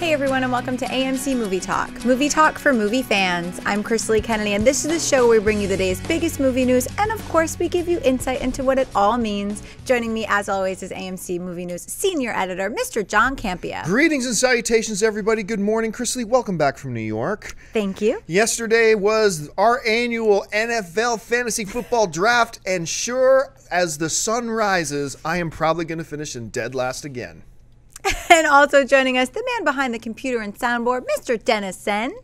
Hey everyone, and welcome to AMC Movie Talk. Movie Talk for movie fans. I'm Chrisley Kennedy, and this is the show where we bring you the day's biggest movie news, and of course, we give you insight into what it all means. Joining me, as always, is AMC Movie News Senior Editor, Mr. John Campea. Greetings and salutations, everybody. Good morning, Chrisley. Welcome back from New York. Thank you. Yesterday was our annual NFL Fantasy Football Draft, and sure as the sun rises, I am probably going to finish in dead last again. And also joining us, the man behind the computer and soundboard, Mr. Dennis Sen.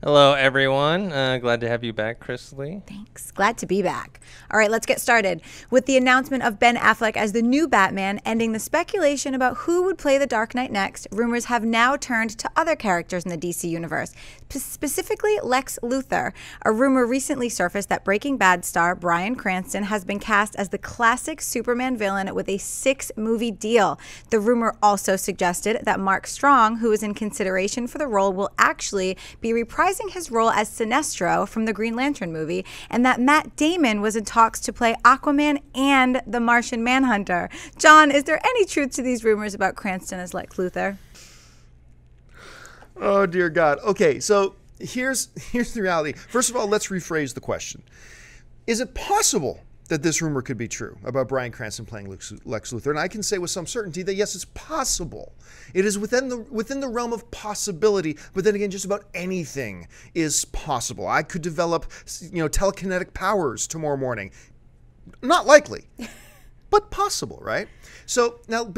Hello, everyone. Glad to have you back, Chrisley. Thanks. Glad to be back. All right, let's get started with the announcement of Ben Affleck as the new Batman, ending the speculation about who would play the Dark Knight next. Rumors have now turned to other characters in the DC universe, specifically Lex Luthor. A rumor recently surfaced that Breaking Bad star Bryan Cranston has been cast as the classic Superman villain with a 6-movie deal. The rumor also suggested that Mark Strong, who is in consideration for the role, will actually be reprising his role as Sinestro from the Green Lantern movie, and that Matt Damon was in talks to play Aquaman and the Martian Manhunter. John, is there any truth to these rumors about Cranston as Lex Luthor? Oh, dear God. Okay, so here's the reality. First of all, let's rephrase the question. Is it possible that this rumor could be true about Bryan Cranston playing Lex Luthor? And I can say with some certainty that yes, it's possible. It is within the realm of possibility, but then again, just about anything is possible. I could develop, telekinetic powers tomorrow morning. Not likely, but possible, right? So now,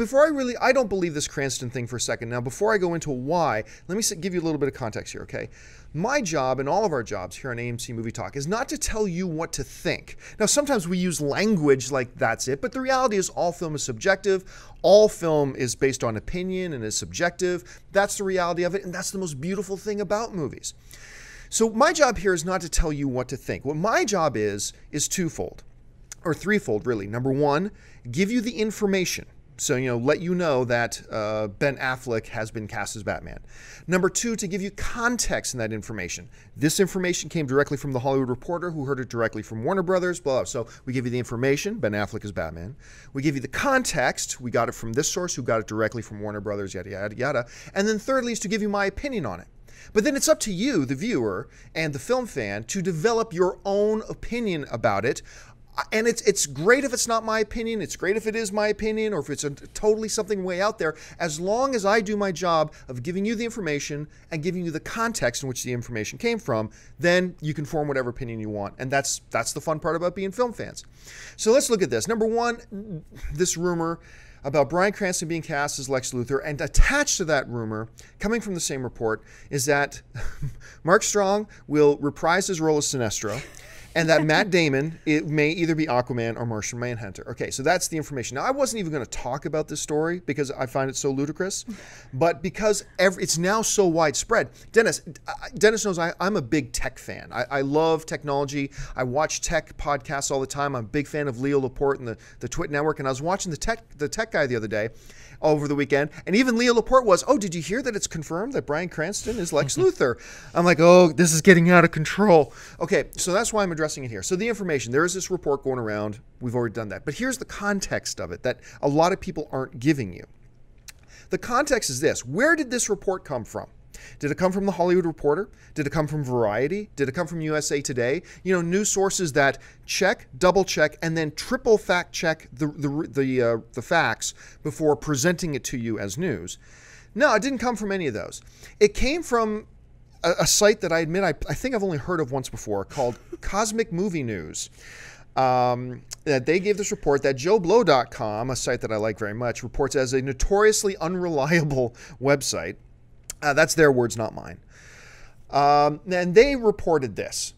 I don't believe this Cranston thing for a second. Now, before I go into why, let me give you a little bit of context here, okay? My job and all of our jobs here on AMC Movie Talk is not to tell you what to think. Now, sometimes we use language like that's it, but the reality is all film is subjective. All film is based on opinion and is subjective. That's the reality of it, and that's the most beautiful thing about movies. So my job here is not to tell you what to think. What my job is twofold, or threefold, really. Number one, give you the information. So, let you know that Ben Affleck has been cast as Batman. Number two, to give you context in that information. This information came directly from The Hollywood Reporter, who heard it directly from Warner Brothers, blah, blah. So we give you the information, Ben Affleck is Batman. We give you the context, we got it from this source, who got it directly from Warner Brothers, yada, yada, yada. And then thirdly is to give you my opinion on it. But then it's up to you, the viewer, and the film fan, to develop your own opinion about it. And it's great if it's not my opinion. It's great if it is my opinion, or if it's totally something way out there. As long as I do my job of giving you the information and giving you the context in which the information came from, then you can form whatever opinion you want. And that's the fun part about being film fans. So let's look at this. Number one, this rumor about Bryan Cranston being cast as Lex Luthor, and attached to that rumor, coming from the same report, is that Mark Strong will reprise his role as Sinestro. And that Matt Damon, it may either be Aquaman or Martian Manhunter. Okay, so that's the information. Now, I wasn't even going to talk about this story because I find it so ludicrous, but because it's now so widespread. Dennis knows I'm a big tech fan. I love technology. I watch tech podcasts all the time. I'm a big fan of Leo Laporte and the Twit Network. And I was watching the tech guy the other day, over the weekend, and even Leo Laporte was, oh, did you hear that it's confirmed that Bryan Cranston is Lex Luthor? I'm like, oh, this is getting out of control. Okay, so that's why I'm addressing it here. So the information, there is this report going around. We've already done that. But here's the context of it that a lot of people aren't giving you. The context is this. Where did this report come from? Did it come from The Hollywood Reporter? Did it come from Variety? Did it come from USA Today? News sources that check, double check, and then triple fact check the facts before presenting it to you as news. No, it didn't come from any of those. It came from a site that I admit I think I've only heard of once before, called Cosmic Movie News. That they gave this report that JoeBlow.com, a site that I like very much, reports as a notoriously unreliable website. That's their words, not mine. And they reported this.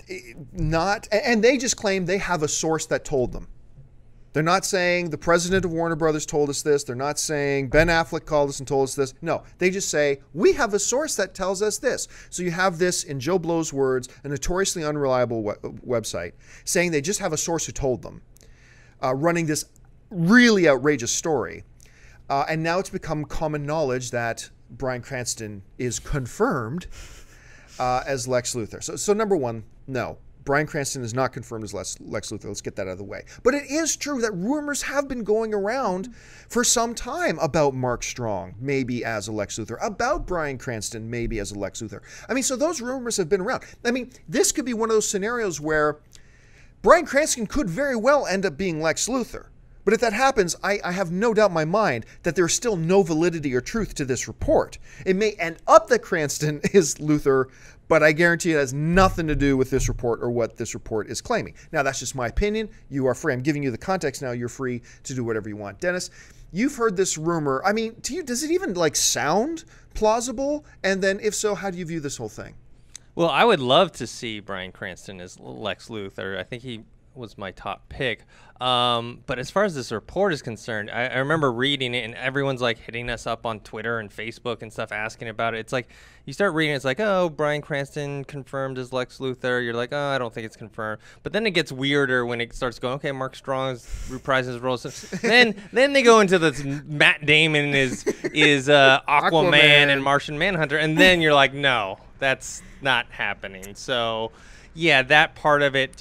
And they just claim they have a source that told them. They're not saying the president of Warner Brothers told us this. They're not saying Ben Affleck called us and told us this. No, they just say, we have a source that tells us this. So you have this, in Joe Blow's words, a notoriously unreliable website, saying they just have a source who told them, running this really outrageous story. And now it's become common knowledge that Bryan Cranston is confirmed as Lex Luthor. So number one, no. Bryan Cranston is not confirmed as Lex Luthor. Let's get that out of the way. But it is true that rumors have been going around for some time about Mark Strong, maybe as a Lex Luthor, about Bryan Cranston, maybe as a Lex Luthor. I mean, so those rumors have been around. I mean, this could be one of those scenarios where Bryan Cranston could very well end up being Lex Luthor. But if that happens, I have no doubt in my mind that there's still no validity or truth to this report. It may end up that Cranston is Luthor, but I guarantee it has nothing to do with this report or what this report is claiming. Now, that's just my opinion. You are free. I'm giving you the context now. You're free to do whatever you want. Dennis, you've heard this rumor. I mean, to you, does it even sound plausible? And then if so, how do you view this whole thing? Well, I would love to see Bryan Cranston as Lex Luthor. I think he was my top pick. But as far as this report is concerned, I remember reading it and everyone's hitting us up on Twitter and Facebook and stuff asking about it. It's you start reading, it's oh, Bryan Cranston confirmed as Lex Luthor. You're oh, I don't think it's confirmed. But then it gets weirder when it starts going, okay, Mark Strong's reprising his role. So then they go into this Matt Damon is Aquaman and Martian Manhunter. And then you're no, that's not happening. So yeah, that part of it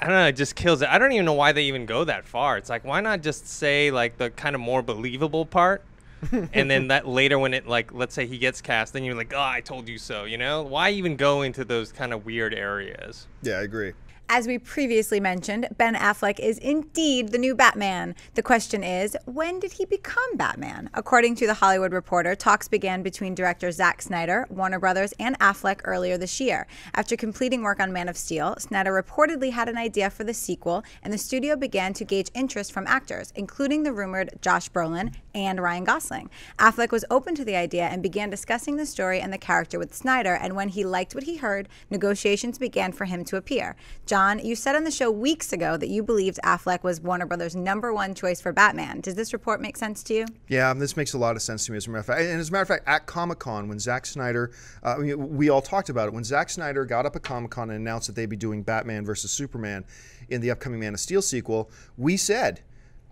I don't know, it just kills it. I don't even know why they even go that far. It's why not just say the kind of more believable part, and then that later when it let's say he gets cast, then you're oh, I told you so. Why even go into those kind of weird areas? Yeah, I agree. As we previously mentioned, Ben Affleck is indeed the new Batman. The question is, when did he become Batman? According to The Hollywood Reporter, talks began between director Zack Snyder, Warner Brothers, and Affleck earlier this year. After completing work on Man of Steel, Snyder reportedly had an idea for the sequel, and the studio began to gauge interest from actors, including the rumored Josh Brolin and Ryan Gosling. Affleck was open to the idea and began discussing the story and the character with Snyder, and when he liked what he heard, negotiations began for him to appear. John, you said on the show weeks ago that you believed Affleck was Warner Brothers' #1 choice for Batman. Does this report make sense to you? Yeah, this makes a lot of sense to me, as a matter of fact. And as a matter of fact, at Comic-Con, when Zack Snyder, we all talked about it, when Zack Snyder got up at Comic-Con and announced that they'd be doing Batman versus Superman in the upcoming Man of Steel sequel, we said,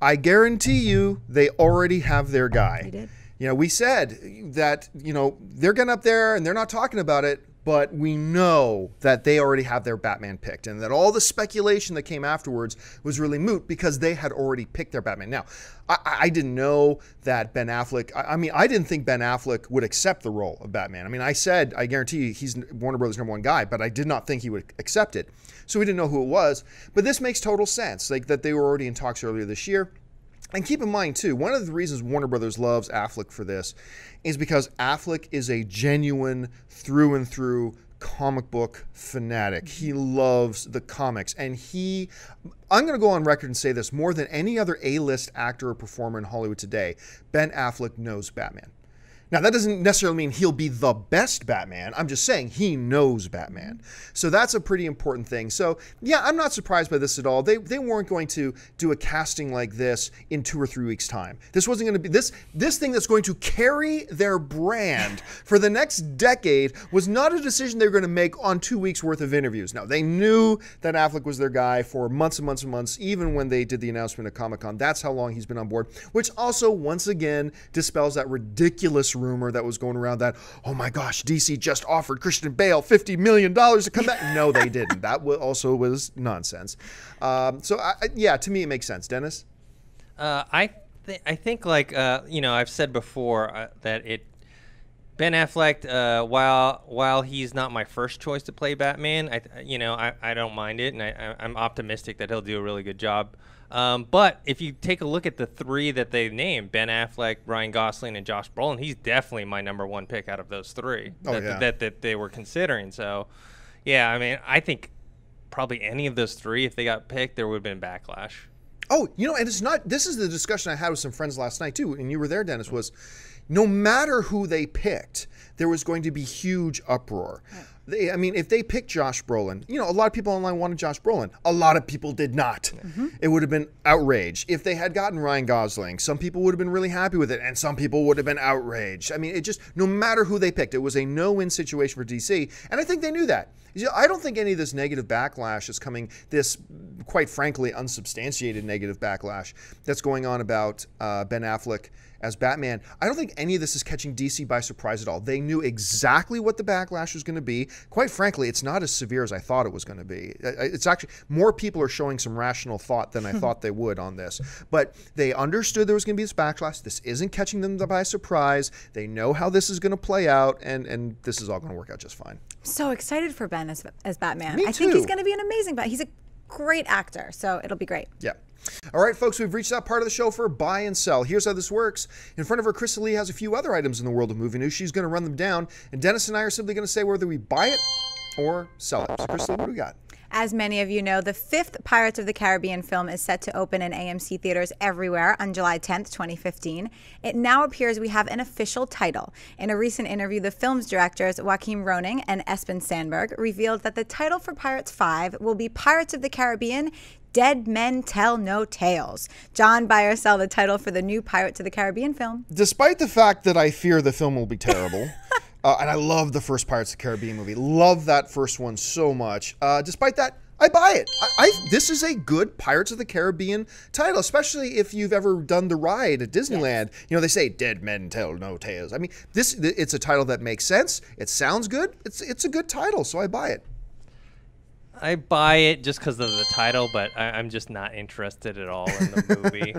I guarantee you they already have their guy. We did. We said that, they're getting up there and they're not talking about it, but we know that they already have their Batman picked, and that all the speculation that came afterwards was really moot because they had already picked their Batman. Now, I didn't know that Ben Affleck, I didn't think Ben Affleck would accept the role of Batman. I said, I guarantee you he's Warner Brothers' #1 guy, but I did not think he would accept it. So we didn't know who it was, but this makes total sense, that they were already in talks earlier this year. And keep in mind, too, one of the reasons Warner Brothers loves Affleck for this is because Affleck is a genuine, through and through comic book fanatic. He loves the comics. And I'm going to go on record and say this, more than any other A-list actor or performer in Hollywood today, Ben Affleck knows Batman. Now, that doesn't necessarily mean he'll be the best Batman. I'm just saying he knows Batman. So that's a pretty important thing. So, yeah, I'm not surprised by this at all. They weren't going to do a casting like this in 2 or 3 weeks' time. This wasn't going to be this thing that's going to carry their brand for the next decade was not a decision they were going to make on 2 weeks' worth of interviews. Now, they knew that Affleck was their guy for months and months and months, even when they did the announcement at Comic-Con. That's how long he's been on board, which also, once again, dispels that ridiculous rumor that was going around that, oh my gosh, DC just offered Christian Bale $50 million to come back. No, they didn't. That also was nonsense. Yeah, to me it makes sense. Dennis? I think I've said before that Ben Affleck, while he's not my first choice to play Batman, I don't mind it, and I'm optimistic that he'll do a really good job. But if you take a look at the 3 that they named, Ben Affleck, Ryan Gosling, and Josh Brolin, he's definitely my #1 pick out of those 3 that they were considering. So, yeah, I think probably any of those 3, if they got picked, there would have been backlash. Oh, and it's not, this is the discussion I had with some friends last night too, and you were there, Dennis, was no matter who they picked, there was going to be huge uproar. If they picked Josh Brolin, a lot of people online wanted Josh Brolin. A lot of people did not. Mm-hmm. It would have been outrage. If they had gotten Ryan Gosling, some people would have been really happy with it, and some people would have been outraged. It just, no matter who they picked, it was a no-win situation for DC, and I think they knew that. I don't think any of this negative backlash is coming, this, quite frankly, unsubstantiated negative backlash that's going on about Ben Affleck as Batman. I don't think any of this is catching DC by surprise at all. They knew exactly what the backlash was going to be. quite frankly, it's not as severe as I thought it was going to be. It's actually, more people are showing some rational thought than I thought they would on this. But they understood there was going to be this backlash. This isn't catching them by surprise. They know how this is going to play out, and this is all going to work out just fine. So excited for Ben as Batman. Me I think he's too. going to be an amazing Batman. He's a great actor, so it'll be great. Yeah. All right, folks, we've reached that part of the show for buy and sell. Here's how this works. In front of her, Krista Lee has a few other items in the world of movie news. She's going to run them down, and Dennis and I are simply going to say whether we buy it or sell it. So, Krista Lee, what do we got? As many of you know, the 5th Pirates of the Caribbean film is set to open in AMC theaters everywhere on July 10th, 2015. It now appears we have an official title. In a recent interview, the film's directors, Joaquin Roning and Espen Sandberg, revealed that the title for Pirates 5 will be Pirates of the Caribbean: Dead Men Tell No Tales. John, buy or sell the title for the new Pirates of the Caribbean film? Despite the fact that I fear the film will be terrible, and I love the first Pirates of the Caribbean movie, love that first one so much, despite that, I buy it. This is a good Pirates of the Caribbean title, especially if you've ever done the ride at Disneyland. Yes. You know, they say Dead Men Tell No Tales. I mean, it's a title that makes sense. It sounds good. It's a good title, so I buy it. I buy it just because of the title, but I'm just not interested at all in the movie.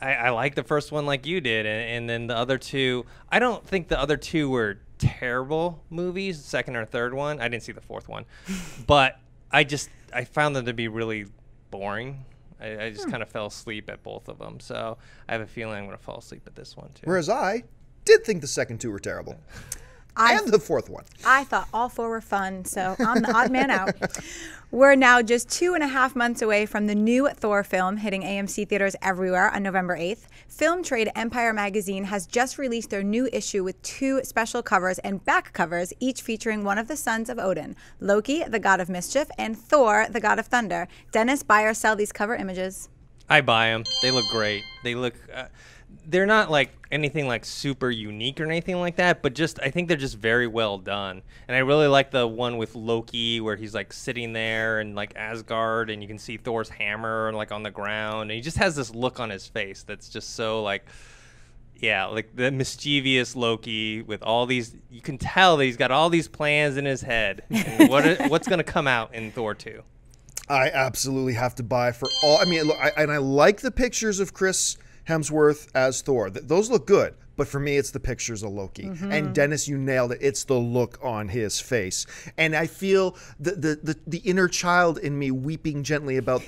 I like the first one like you did, and then the other two, I don't think the other two were terrible movies, the second or third one. I didn't see the fourth one. But I found them to be really boring. I just kind of fell asleep at both of them. So I have a feeling I'm going to fall asleep at this one, too. Whereas I did think the second two were terrible. And the fourth one. I thought all four were fun, so I'm the odd man out. We're now just 2.5 months away from the new Thor film hitting AMC theaters everywhere on November 8th. Film trade Empire Magazine has just released their new issue with 2 special covers and back covers, each featuring one of the sons of Odin: Loki, the god of mischief, and Thor, the god of thunder. Dennis, buy or sell these cover images? I buy them. They look great. They look... they're not like anything like super unique or anything like that, but I think they're just very well done. And I really like the one with Loki where he's like sitting there in like Asgard and you can see Thor's hammer like on the ground. And he just has this look on his face that's just so like, yeah, like the mischievous Loki with all these, you can tell that he's got all these plans in his head. And what's going to come out in Thor 2? I absolutely have to buy for all. I mean, look, I like the pictures of Chris Hemsworth as Thor. Those look good, but for me, it's the pictures of Loki. Mm-hmm. And Dennis, you nailed it. It's the look on his face, and I feel the inner child in me weeping gently about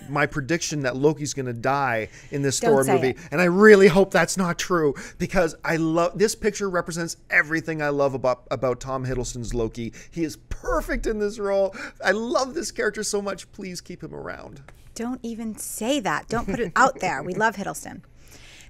my prediction that Loki's going to die in this Thor movie. And I really hope that's not true, because I love this picture. Represents everything I love about Tom Hiddleston's Loki. He is perfect in this role. I love this character so much. Please keep him around. Don't even say that. Don't put it out there. We love Hiddleston.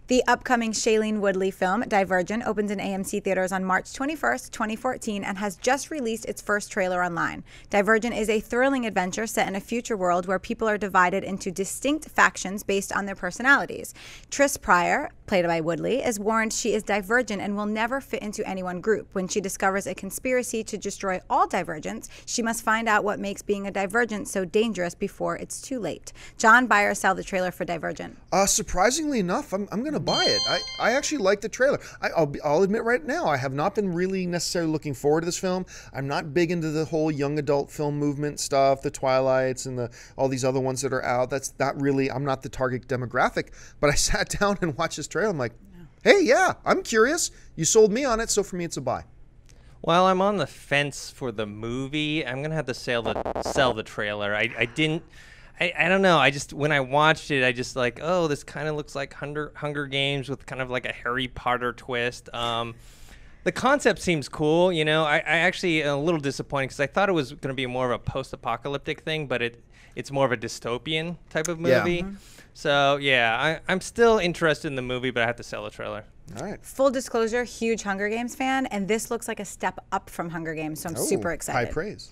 The upcoming Shailene Woodley film, Divergent, opens in AMC theaters on March 21st, 2014, and has just released its first trailer online. Divergent is a thrilling adventure set in a future world where people are divided into distinct factions based on their personalities. Triss Pryor, played by Woodley, is warned she is divergent and will never fit into any one group. When she discovers a conspiracy to destroy all divergents, she must find out what makes being a divergent so dangerous before it's too late. John, buy or sell the trailer for Divergent? Surprisingly enough, I'm going to buy it. I actually like the trailer. I'll admit right now, I have not been really necessarily looking forward to this film. I'm not big into the whole young adult film movement stuff, the Twilights and all these other ones that are out. That's not really, I'm not the target demographic. But I sat down and watched this trailer. I'm like, hey, yeah, I'm curious. You sold me on it, so for me, it's a buy. Well, I'm on the fence for the movie. I'm gonna have to sell the trailer. I don't know. When I watched it, I just like, oh, this kind of looks like Hunger Games with kind of like a Harry Potter twist. The concept seems cool, you know. I actually am a little disappointed because I thought it was going to be more of a post-apocalyptic thing, but it's more of a dystopian type of movie. Yeah. So, yeah, I'm still interested in the movie, but I have to sell the trailer. All right. Full disclosure, huge Hunger Games fan, and this looks like a step up from Hunger Games, so I'm super excited. High praise.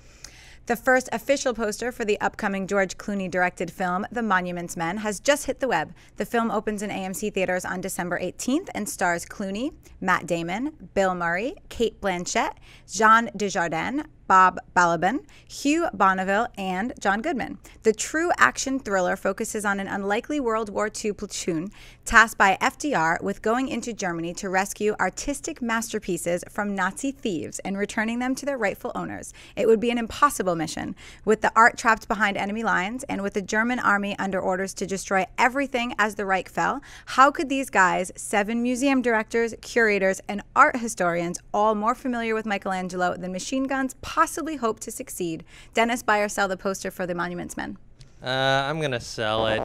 The first official poster for the upcoming George Clooney-directed film, The Monuments Men, has just hit the web. The film opens in AMC theaters on December 18th and stars Clooney, Matt Damon, Bill Murray, Cate Blanchett, Jean Dujardin, Bob Balaban, Hugh Bonneville, and John Goodman. The true action thriller focuses on an unlikely World War II platoon tasked by FDR with going into Germany to rescue artistic masterpieces from Nazi thieves and returning them to their rightful owners. It would be an impossible mission. With the art trapped behind enemy lines and with the German army under orders to destroy everything as the Reich fell, how could these guys, 7 museum directors, curators, and art historians, all more familiar with Michelangelo than machine guns, possibly hope to succeed? Dennis, buy or sell the poster for the Monuments Men? I'm gonna sell it.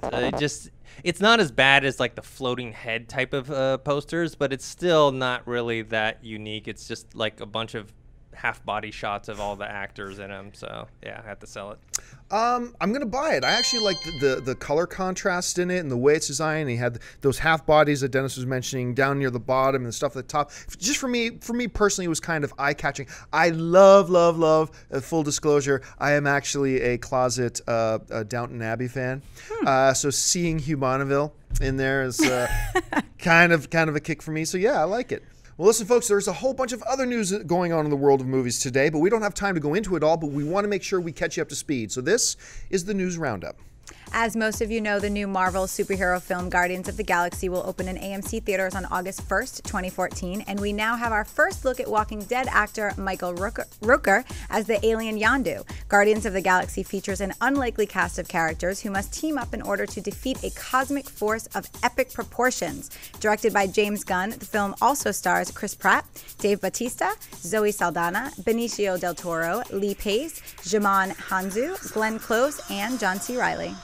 It's not as bad as like the floating head type of posters, but it's still not really that unique. It's just like a bunch of half body shots of all the actors in them. So yeah, I have to sell it. I'm gonna buy it. I actually like the color contrast in it and the way it's designed. He had those half bodies that Dennis was mentioning down near the bottom and the stuff at the top. Just for me personally, it was kind of eye catching. I love. Full disclosure, I am actually a closet Downton Abbey fan. So seeing Hugh Bonneville in there is kind of a kick for me. So yeah, I like it. Well, listen, folks, there's a whole bunch of other news going on in the world of movies today, but we don't have time to go into it all, but we want to make sure we catch you up to speed. So this is the News Roundup. As most of you know, the new Marvel superhero film Guardians of the Galaxy will open in AMC theaters on August 1st, 2014, and we now have our first look at Walking Dead actor Michael Rooker as the alien Yondu. Guardians of the Galaxy features an unlikely cast of characters who must team up in order to defeat a cosmic force of epic proportions. Directed by James Gunn, the film also stars Chris Pratt, Dave Bautista, Zoe Saldana, Benicio del Toro, Lee Pace, Djimon Hounsou, Glenn Close, and John C. Reilly.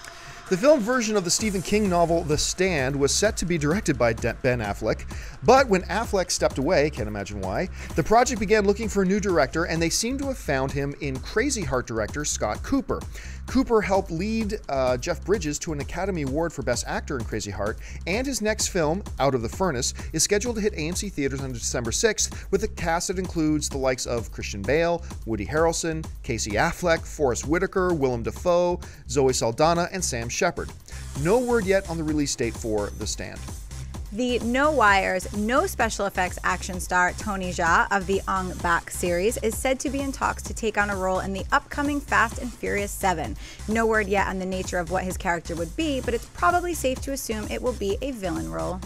The film version of the Stephen King novel The Stand was set to be directed by Ben Affleck, but when Affleck stepped away, can't imagine why, the project began looking for a new director, and they seem to have found him in Crazy Heart director Scott Cooper. Cooper helped lead Jeff Bridges to an Academy Award for Best Actor in Crazy Heart, and his next film, Out of the Furnace, is scheduled to hit AMC theaters on December 6th with a cast that includes the likes of Christian Bale, Woody Harrelson, Casey Affleck, Forrest Whitaker, Willem Dafoe, Zoe Saldana, and Sam Shepard. No word yet on the release date for The Stand. The No Wires, no special effects action star Tony Jaa of the Ong Bak series is said to be in talks to take on a role in the upcoming Fast and Furious 7. No word yet on the nature of what his character would be, but it's probably safe to assume it will be a villain role.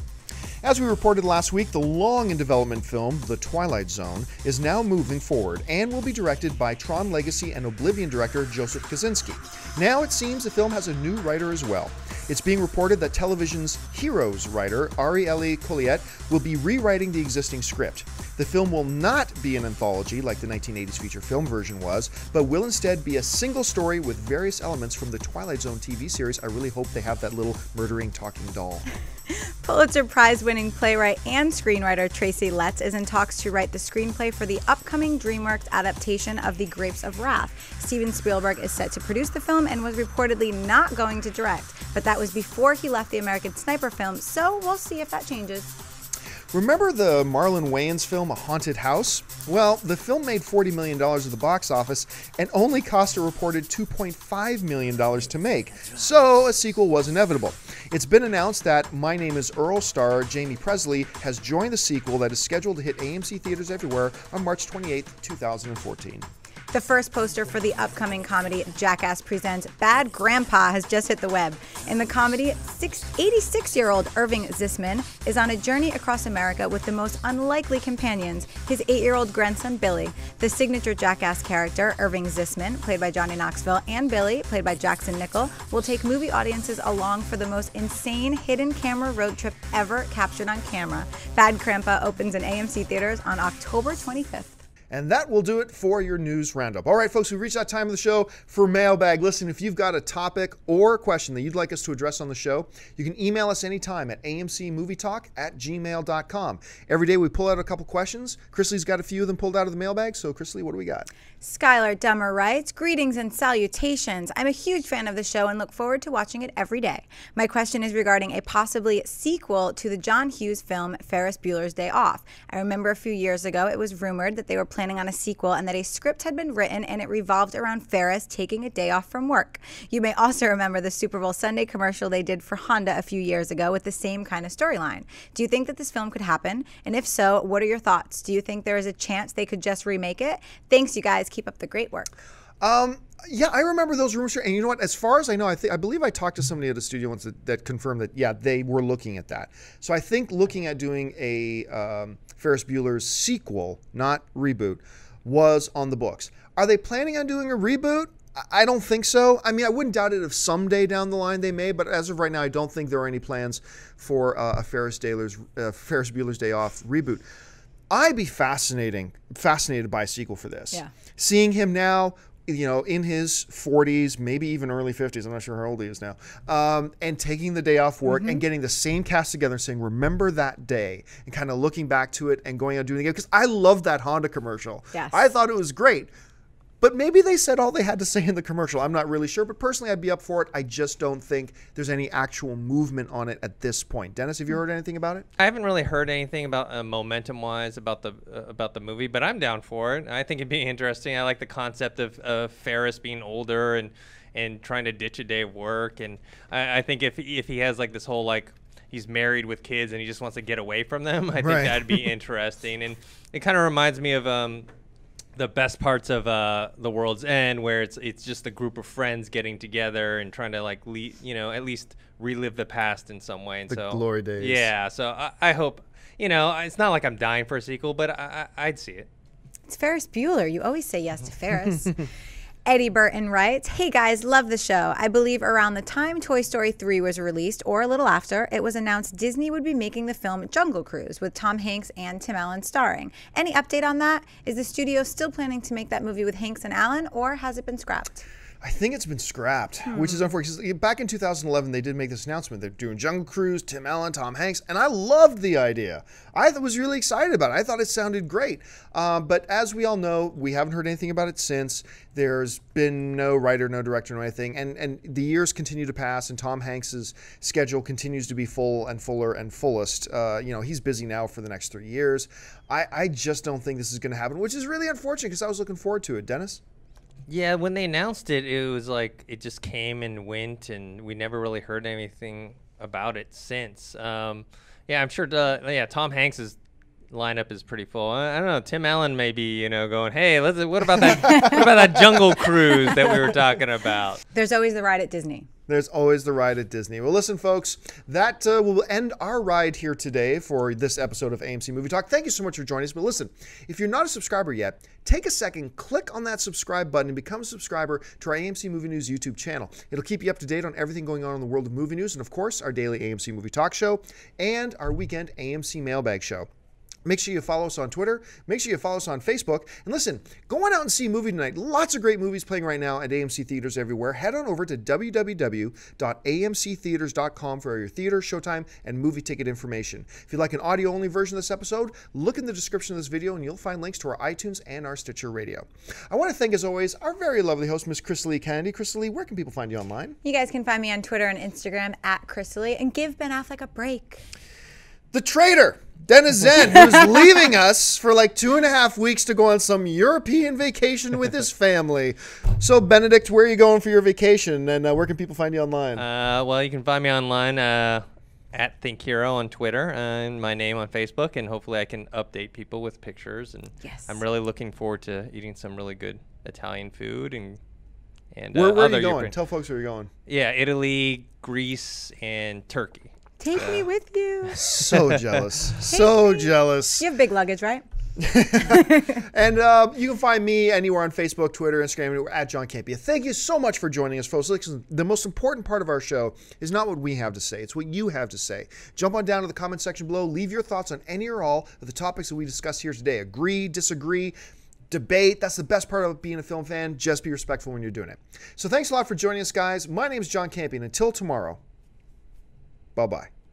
As we reported last week, the long-in-development film, The Twilight Zone, is now moving forward and will be directed by Tron Legacy and Oblivion director Joseph Kosinski. Now it seems the film has a new writer as well. It's being reported that television's Heroes writer, Arielle Colliette, will be rewriting the existing script. The film will not be an anthology like the 1980s feature film version was, but will instead be a single story with various elements from the Twilight Zone TV series. I really hope they have that little murdering talking doll. Pulitzer Prize-winning playwright and screenwriter Tracy Letts is in talks to write the screenplay for the upcoming DreamWorks adaptation of The Grapes of Wrath. Steven Spielberg is set to produce the film and was reportedly not going to direct, but that was before he left the American Sniper film, so we'll see if that changes. Remember the Marlon Wayans film A Haunted House? Well, the film made $40 million at the box office and only cost a reported $2.5 million to make, so a sequel was inevitable. It's been announced that My Name is Earl star Jamie Presley has joined the sequel that is scheduled to hit AMC theaters everywhere on March 28, 2014. The first poster for the upcoming comedy Jackass Presents Bad Grandpa has just hit the web. In the comedy, 86-year-old Irving Zisman is on a journey across America with the most unlikely companions, his 8-year-old grandson Billy. The signature Jackass character, Irving Zisman, played by Johnny Knoxville, and Billy, played by Jackson Nichol, will take movie audiences along for the most insane hidden camera road trip ever captured on camera. Bad Grandpa opens in AMC theaters on October 25th. And that will do it for your news roundup. All right, folks, we've reached that time of the show for Mailbag. Listen, if you've got a topic or a question that you'd like us to address on the show, you can email us anytime at amcmovietalk@gmail.com. Every day we pull out a couple questions. Chrisley's got a few of them pulled out of the mailbag. So, Chrisley, what do we got? Skylar Dummer writes, "Greetings and salutations. I'm a huge fan of the show and look forward to watching it every day. My question is regarding a possibly sequel to the John Hughes film Ferris Bueller's Day Off. I remember a few years ago it was rumored that they were planning planning on a sequel and that a script had been written and it revolved around Ferris taking a day off from work. You may also remember the Super Bowl Sunday commercial they did for Honda a few years ago with the same kind of storyline. Do you think that this film could happen? And if so, what are your thoughts? Do you think there is a chance they could just remake it? Thanks, you guys. Keep up the great work. Yeah, I remember those rumors. And you know what? As far as I know, I believe I talked to somebody at a studio once that confirmed that, yeah, they were looking at that. So I think looking at doing a Ferris Bueller's sequel, not reboot, was on the books. Are they planning on doing a reboot? I don't think so. I mean, I wouldn't doubt it if someday down the line they may, but as of right now, I don't think there are any plans for a Ferris Bueller's Day Off reboot. I'd be fascinated by a sequel for this. Yeah. Seeing him now, you know, in his 40s, maybe even early 50s, I'm not sure how old he is now, and taking the day off work and getting the same cast together and saying, remember that day, and kind of looking back to it and going out doing it again. Because I love that Honda commercial. Yes. I thought it was great. But maybe they said all they had to say in the commercial. I'm not really sure. But personally, I'd be up for it. I just don't think there's any actual movement on it at this point. Dennis, have you heard anything about it? I haven't really heard anything about momentum-wise about the movie, but I'm down for it. I think it'd be interesting. I like the concept of Ferris being older and trying to ditch a day of work. And I think if he has like this whole like he's married with kids and he just wants to get away from them, I think that'd be interesting. And it kind of reminds me of the best parts of The World's End, where it's just a group of friends getting together and trying to like at least relive the past in some way. And the glory days. Yeah, so I hope, it's not like I'm dying for a sequel, but I'd see it. It's Ferris Bueller. You always say yes to Ferris. Eddie Burton writes, hey guys, love the show. I believe around the time Toy Story 3 was released, or a little after, it was announced Disney would be making the film Jungle Cruise with Tom Hanks and Tim Allen starring. Any update on that? Is the studio still planning to make that movie with Hanks and Allen, or has it been scrapped? I think it's been scrapped, which is unfortunate. Back in 2011, they did make this announcement. They're doing Jungle Cruise, Tim Allen, Tom Hanks, and I loved the idea. I was really excited about it. I thought it sounded great. But as we all know, we haven't heard anything about it since. There's been no writer, no director, no anything. And the years continue to pass, and Tom Hanks's schedule continues to be full and fuller and fullest. He's busy now for the next 3 years. I just don't think this is going to happen, which is really unfortunate because I was looking forward to it. Dennis? Yeah, when they announced it, it was like it just came and went, and we never really heard anything about it since. I'm sure. Tom Hanks's lineup is pretty full. I don't know. Tim Allen may be, going, hey, what about that? What about that Jungle Cruise that we were talking about? There's always the ride at Disney. There's always the ride at Disney. Well, listen, folks, that will end our ride here today for this episode of AMC Movie Talk. Thank you so much for joining us. But listen, if you're not a subscriber yet, take a second, click on that subscribe button, and become a subscriber to our AMC Movie News YouTube channel. It'll keep you up to date on everything going on in the world of movie news, and of course, our daily AMC Movie Talk show and our weekend AMC Mailbag show. Make sure you follow us on Twitter. Make sure you follow us on Facebook. And listen, go on out and see a movie tonight. Lots of great movies playing right now at AMC Theaters everywhere. Head on over to www.amctheaters.com for your theater, showtime, and movie ticket information. If you'd like an audio-only version of this episode, look in the description of this video and you'll find links to our iTunes and our Stitcher Radio. I want to thank, as always, our very lovely host, Miss Crystalie Kennedy. Crystalie, where can people find you online? You guys can find me on Twitter and Instagram at Crystalie, and give Ben Affleck a break. The traitor, Dennis Zen, who's leaving us for like 2.5 weeks to go on some European vacation with his family. So, Benedict, where are you going for your vacation, and where can people find you online? Well, you can find me online at ThinkHero on Twitter and my name on Facebook, and hopefully I can update people with pictures. And yes. I'm really looking forward to eating some really good Italian food and where are other you going? European. Tell folks where you're going. Yeah, Italy, Greece, and Turkey. Take me with you. So jealous. So jealous. You have big luggage, right? And you can find me anywhere on Facebook, Twitter, Instagram, at John Campia. Thank you so much for joining us, folks. Listen, the most important part of our show is not what we have to say. It's what you have to say. Jump on down to the comment section below. Leave your thoughts on any or all of the topics that we discussed here today. Agree, disagree, debate. That's the best part of being a film fan. Just be respectful when you're doing it. So thanks a lot for joining us, guys. My name is John Campia. Until tomorrow, bye-bye.